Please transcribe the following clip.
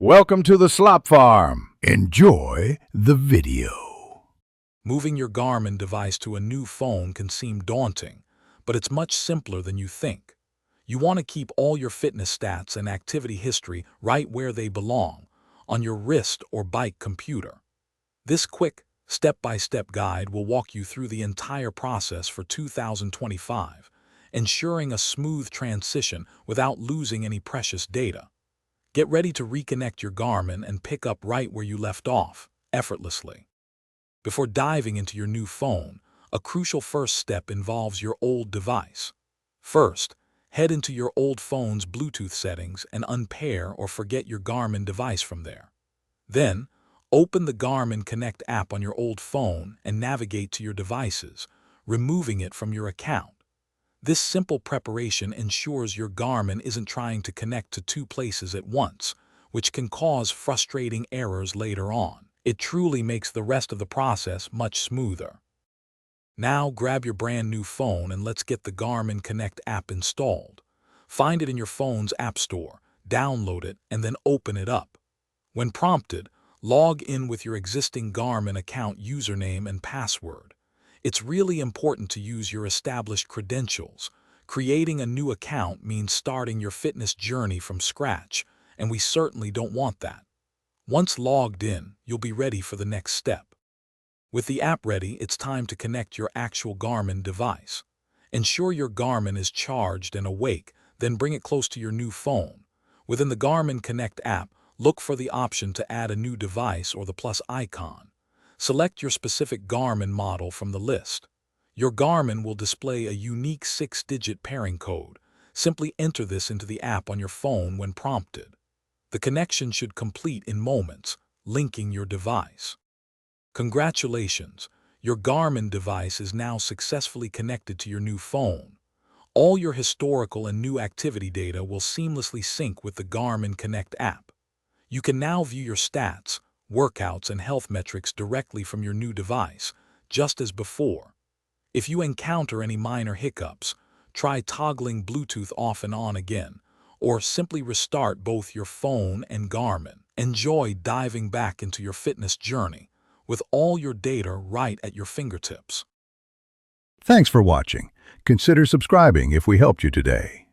Welcome to the Slop Farm. Enjoy the video. Moving your Garmin device to a new phone can seem daunting, but it's much simpler than you think. You want to keep all your fitness stats and activity history right where they belong, on your wrist or bike computer. This quick, step-by-step guide will walk you through the entire process for 2025, ensuring a smooth transition without losing any precious data. Get ready to reconnect your Garmin and pick up right where you left off, effortlessly. Before diving into your new phone, a crucial first step involves your old device. First, head into your old phone's Bluetooth settings and unpair or forget your Garmin device from there. Then, open the Garmin Connect app on your old phone and navigate to your devices, removing it from your account. This simple preparation ensures your Garmin isn't trying to connect to two places at once, which can cause frustrating errors later on. It truly makes the rest of the process much smoother. Now grab your brand new phone and let's get the Garmin Connect app installed. Find it in your phone's app store, download it, and then open it up. When prompted, log in with your existing Garmin account username and password. It's really important to use your established credentials. Creating a new account means starting your fitness journey from scratch, and we certainly don't want that. Once logged in, you'll be ready for the next step. With the app ready, it's time to connect your actual Garmin device. Ensure your Garmin is charged and awake, then bring it close to your new phone. Within the Garmin Connect app, look for the option to add a new device or the plus icon. Select your specific Garmin model from the list. Your Garmin will display a unique 6-digit pairing code. Simply enter this into the app on your phone when prompted. The connection should complete in moments, linking your device. Congratulations! Your Garmin device is now successfully connected to your new phone. All your historical and new activity data will seamlessly sync with the Garmin Connect app. You can now view your stats, workouts, and health metrics directly from your new device, just as before. If you encounter any minor hiccups, try toggling Bluetooth off and on again, or simply restart both your phone and Garmin. Enjoy diving back into your fitness journey, with all your data right at your fingertips. Thanks for watching. Consider subscribing if we helped you today.